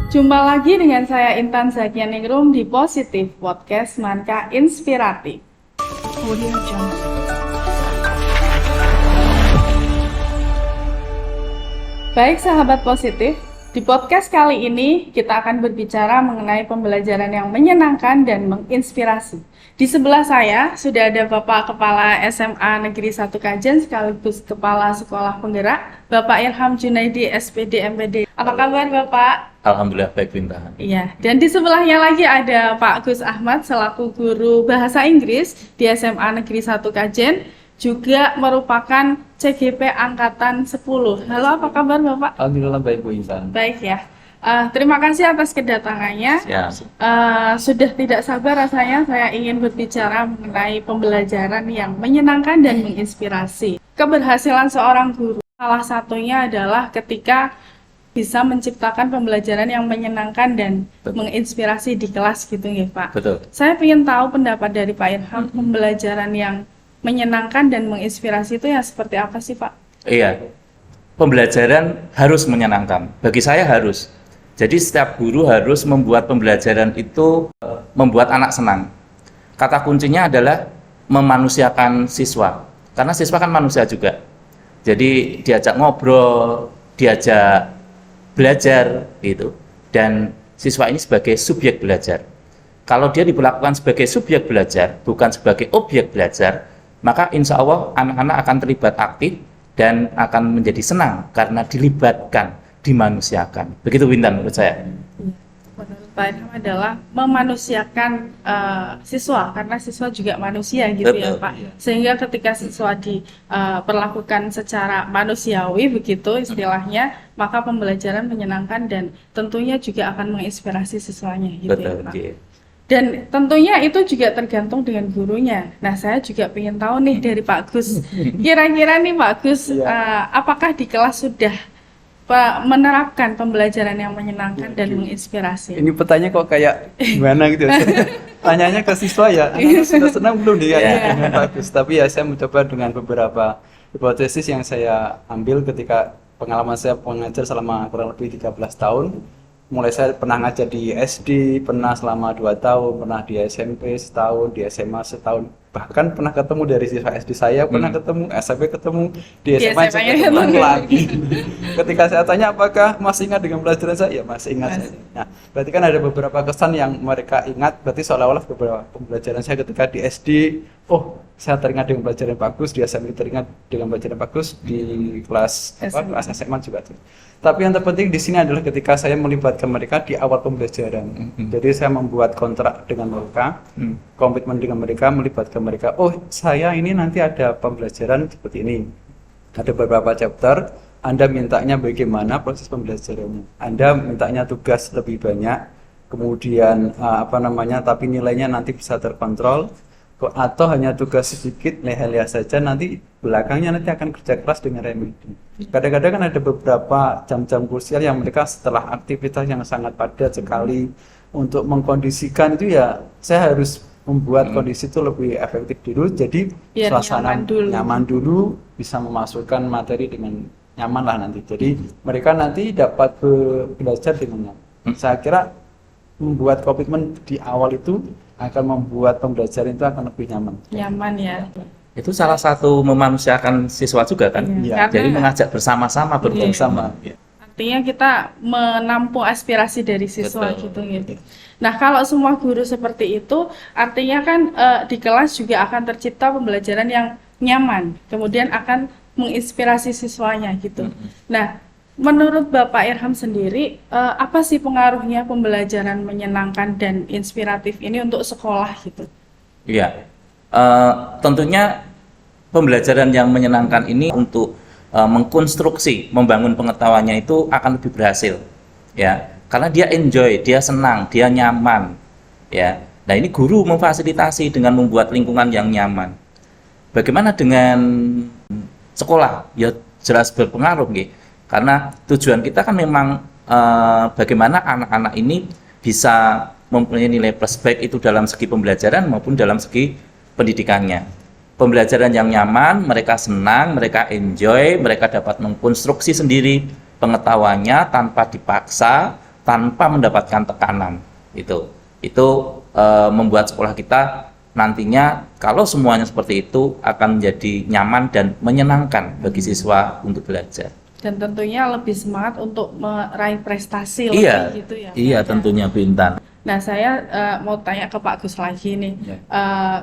Jumpa lagi dengan saya Intan Zakianingrum di Positif Podcast Manca Inspiratif. Audio Jungle. Baik sahabat positif, di podcast kali ini kita akan berbicara mengenai pembelajaran yang menyenangkan dan menginspirasi. Di sebelah saya sudah ada Bapak Kepala SMA Negeri 1 Kajen sekaligus Kepala Sekolah Penggerak, Bapak Irham Junaidi SPD MPD. Apa kabar Bapak? Alhamdulillah baik, Bintang. Iya, dan di sebelahnya lagi ada Pak Gus Ahmad selaku guru Bahasa Inggris di SMA Negeri 1 Kajen, juga merupakan CGP Angkatan 10. Halo, apa kabar Bapak? Alhamdulillah baik, Bu Intan. Baik ya. Terima kasih atas kedatangannya. Ya. Sudah tidak sabar rasanya saya ingin berbicara mengenai pembelajaran yang menyenangkan dan menginspirasi. Keberhasilan seorang guru salah satunya adalah ketika bisa menciptakan pembelajaran yang menyenangkan dan menginspirasi di kelas gitu ya Pak. Betul. Saya ingin tahu pendapat dari Pak Irham, pembelajaran yang menyenangkan dan menginspirasi itu ya seperti apa sih Pak? Iya, pembelajaran harus menyenangkan. Bagi saya harus. Jadi setiap guru harus membuat pembelajaran itu membuat anak senang. Kata kuncinya adalah memanusiakan siswa. Karena siswa kan manusia juga. Jadi diajak ngobrol, diajak belajar gitu. Dan siswa ini sebagai subjek belajar. Kalau dia diperlakukan sebagai subjek belajar, bukan sebagai objek belajar, maka insya Allah anak-anak akan terlibat aktif dan akan menjadi senang karena dilibatkan, dimanusiakan. Begitu Wintan menurut saya. Menurut Pak Irham adalah memanusiakan siswa, karena siswa juga manusia gitu. Betul, ya Pak. Sehingga ketika siswa diperlakukan secara manusiawi begitu istilahnya, maka pembelajaran menyenangkan dan tentunya juga akan menginspirasi siswanya gitu. Betul, ya Pak. Iya. Dan tentunya itu juga tergantung dengan gurunya. Nah, saya juga ingin tahu nih dari Pak Gus. Kira-kira nih Pak Gus, apakah di kelas sudah menerapkan pembelajaran yang menyenangkan dan menginspirasi? Ini pertanyaan kok kayak gimana gitu. Tanyanya ke siswa ya, anak sudah senang belum dia dengan Pak Gus. Tapi ya saya mencoba dengan beberapa hipotesis yang saya ambil ketika pengalaman saya mengajar selama kurang lebih 13 tahun. Mulai saya pernah ngajar di SD, pernah selama 2 tahun, pernah di SMP setahun, di SMA setahun, bahkan pernah ketemu dari siswa SD saya, pernah ketemu, SMP ketemu, di SMA juga ketemu lagi. Ketika saya tanya apakah masih ingat dengan pelajaran saya, ya masih ingat. Nah, berarti kan ada beberapa kesan yang mereka ingat, berarti seolah-olah beberapa pembelajaran saya ketika di SD, oh saya teringat dengan pelajaran bagus, di SMP teringat dengan pelajaran bagus, di kelas SMA juga tuh. Tapi yang terpenting di sini adalah ketika saya melibatkan mereka di awal pembelajaran. Jadi saya membuat kontrak dengan mereka, komitmen dengan mereka, melibatkan mereka. Oh, saya ini nanti ada pembelajaran seperti ini. Ada beberapa chapter, Anda mintanya bagaimana proses pembelajarannya. Anda mintanya tugas lebih banyak, kemudian tapi nilainya nanti bisa terkontrol. Atau hanya tugas sedikit, leha-leha saja, nanti belakangnya nanti akan kerja keras dengan remedi. Kadang-kadang kan ada beberapa jam-jam krusial yang mereka setelah aktivitas yang sangat padat sekali, untuk mengkondisikan itu ya saya harus membuat kondisi itu lebih efektif dulu, jadi biar suasana nyaman dulu, bisa memasukkan materi dengan nyaman lah nanti. Jadi mereka nanti dapat belajar dengan nyaman. Saya kira membuat komitmen di awal itu akan membuat pembelajaran itu akan lebih nyaman. Nyaman ya. Itu salah satu memanusiakan siswa juga kan? Ya. Jadi mengajak bersama-sama, bersama. Ya. Artinya kita menampung aspirasi dari siswa. Betul. gitu. Nah, kalau semua guru seperti itu, artinya kan di kelas juga akan tercipta pembelajaran yang nyaman, kemudian akan menginspirasi siswanya gitu. Nah, menurut Bapak Irham sendiri, apa sih pengaruhnya pembelajaran menyenangkan dan inspiratif ini untuk sekolah gitu? Iya, tentunya pembelajaran yang menyenangkan ini untuk mengkonstruksi, membangun pengetahuannya itu akan lebih berhasil, ya, karena dia enjoy, dia senang, dia nyaman, ya. Nah ini guru memfasilitasi dengan membuat lingkungan yang nyaman. Bagaimana dengan sekolah? Ya jelas berpengaruh, gitu. Karena tujuan kita kan memang bagaimana anak-anak ini bisa mempunyai nilai plus baik itu dalam segi pembelajaran maupun dalam segi pendidikannya. Pembelajaran yang nyaman, mereka senang, mereka enjoy, mereka dapat mengkonstruksi sendiri pengetahuannya tanpa dipaksa, tanpa mendapatkan tekanan. Itu membuat sekolah kita nantinya kalau semuanya seperti itu akan menjadi nyaman dan menyenangkan bagi siswa untuk belajar. Dan tentunya lebih semangat untuk meraih prestasi Iya, lebih gitu ya. iya tentunya Bu Intan. Nah, saya mau tanya ke Pak Gus lagi nih. Ya.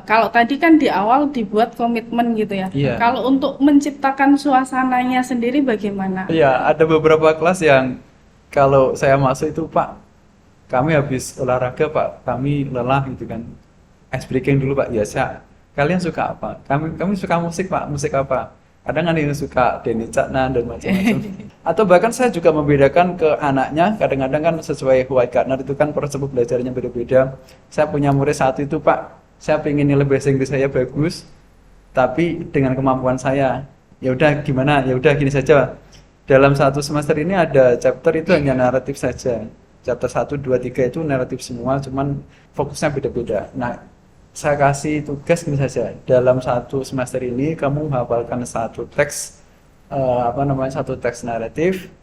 Kalau tadi kan di awal dibuat komitmen gitu ya. Iya. Kalau untuk menciptakan suasananya sendiri bagaimana? Iya, ada beberapa kelas yang kalau saya masuk itu, Pak, kami habis olahraga, Pak, kami lelah gitu kan. Ice breaking dulu, Pak. Ya, kalian suka apa? Kami suka musik, Pak. Musik apa? Kadang ada yang suka Denny Caknan dan macam-macam. Atau bahkan saya juga membedakan ke anaknya, kadang-kadang kan sesuai White Gardner itu kan proses belajarnya beda-beda. Saya punya murid satu itu, Pak, saya pengen nilai bahasa Inggris saya bagus, tapi dengan kemampuan saya. Ya udah gimana? Ya udah gini saja. Dalam satu semester ini ada chapter itu hanya naratif saja. Chapter 1, 2, 3 itu naratif semua, cuman fokusnya beda-beda. Nah, saya kasih tugas gini saja, dalam satu semester ini kamu hafalkan satu teks satu teks naratif,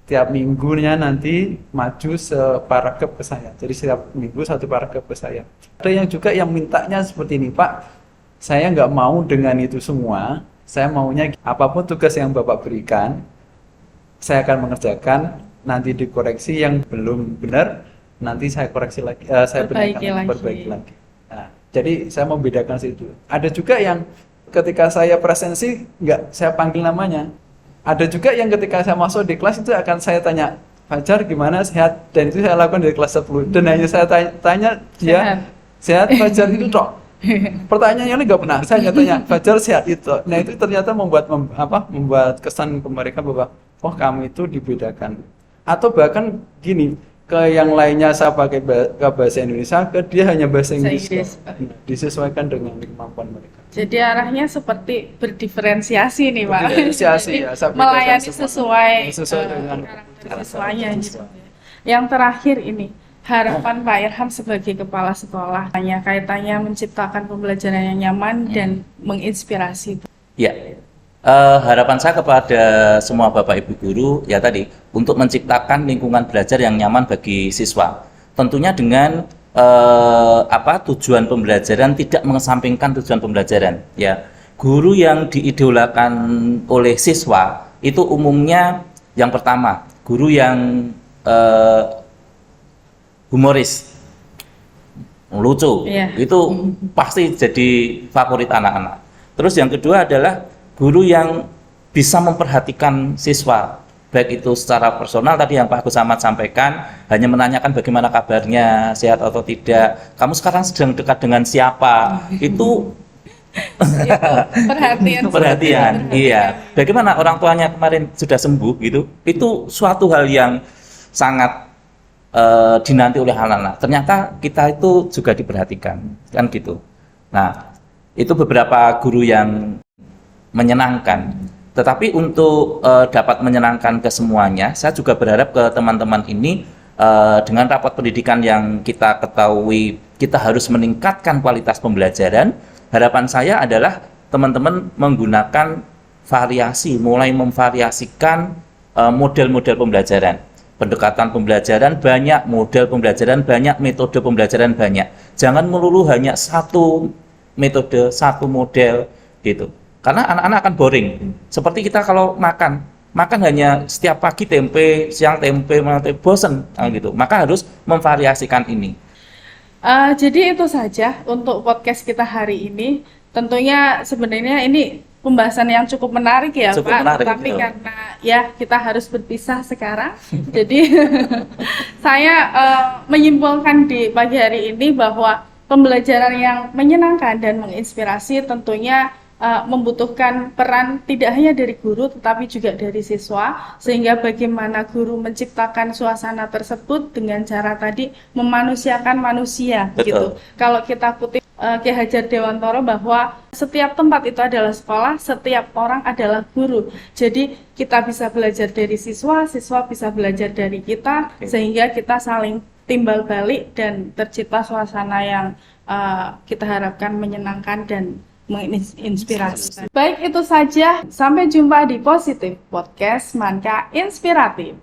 tiap minggunya nanti maju separagraf ke saya, jadi setiap minggu satu paragraf ke saya. Ada yang juga yang mintanya seperti ini, Pak, saya nggak mau dengan itu semua, saya maunya apapun tugas yang Bapak berikan saya akan mengerjakan, nanti dikoreksi yang belum benar nanti saya koreksi lagi, saya perbaiki lagi. Nah, jadi saya membedakan situ. Ada juga yang ketika saya presensi nggak saya panggil namanya. Ada juga yang ketika saya masuk di kelas itu akan saya tanya, Fajar gimana, sehat? Dan itu saya lakukan di kelas 10. Dan hanya saya tanya dia, sehat Fajar itu tok. Pertanyaannya nggak pernah. Saya hanya tanya, Fajar sehat itu. Nah itu ternyata membuat kesan ke mereka bahwa oh kamu itu dibedakan. Atau bahkan gini, ke yang lainnya saya pakai ke bahasa Indonesia, ke dia hanya bahasa Inggris. Disesuaikan dengan kemampuan mereka. Jadi arahnya seperti berdiferensiasi nih, Pak. Berdiferensiasi, ya, melayani sesuai dengan karakter siswanya gitu. Yang terakhir ini, harapan Pak Irham sebagai kepala sekolah, kaitannya menciptakan pembelajaran yang nyaman dan menginspirasi. Ya. Harapan saya kepada semua Bapak Ibu guru ya tadi untuk menciptakan lingkungan belajar yang nyaman bagi siswa. Tentunya dengan tujuan pembelajaran tidak mengesampingkan tujuan pembelajaran. Ya, guru yang diidolakan oleh siswa itu umumnya yang pertama guru yang humoris, lucu, itu pasti jadi favorit anak-anak. Terus yang kedua adalah guru yang bisa memperhatikan siswa, baik itu secara personal tadi yang Pak Gus Ahmad sampaikan, hanya menanyakan bagaimana kabarnya, sehat atau tidak, kamu sekarang sedang dekat dengan siapa, itu perhatian, iya. Bagaimana orang tuanya kemarin sudah sembuh gitu, itu suatu hal yang sangat dinanti oleh anak-anak. Ternyata kita itu juga diperhatikan, kan gitu. Nah, itu beberapa guru yang menyenangkan. Tetapi untuk dapat menyenangkan ke semuanya, saya juga berharap ke teman-teman ini dengan rapat pendidikan yang kita ketahui kita harus meningkatkan kualitas pembelajaran. Harapan saya adalah teman-teman menggunakan variasi, mulai memvariasikan model-model pembelajaran. Pendekatan pembelajaran banyak, model pembelajaran banyak, metode pembelajaran banyak. Jangan melulu hanya satu metode, satu model gitu. Karena anak-anak akan boring. Seperti kita kalau makan hanya setiap pagi tempe, siang tempe, bosan gitu. Maka harus memvariasikan ini. Jadi itu saja untuk podcast kita hari ini. Tentunya sebenarnya ini pembahasan yang cukup menarik ya, Pak. Tapi karena ya kita harus berpisah sekarang. Jadi saya menyimpulkan di pagi hari ini bahwa pembelajaran yang menyenangkan dan menginspirasi tentunya membutuhkan peran tidak hanya dari guru tetapi juga dari siswa, sehingga bagaimana guru menciptakan suasana tersebut dengan cara tadi memanusiakan manusia. Betul. Gitu. Kalau kita kutip Ki Hajar Dewantara bahwa setiap tempat itu adalah sekolah, setiap orang adalah guru. Jadi kita bisa belajar dari siswa, siswa bisa belajar dari kita, sehingga kita saling timbal balik dan tercipta suasana yang kita harapkan menyenangkan dan menginspirasi. Baik, itu saja. Sampai jumpa di Positif Podcast Manka Inspiratif.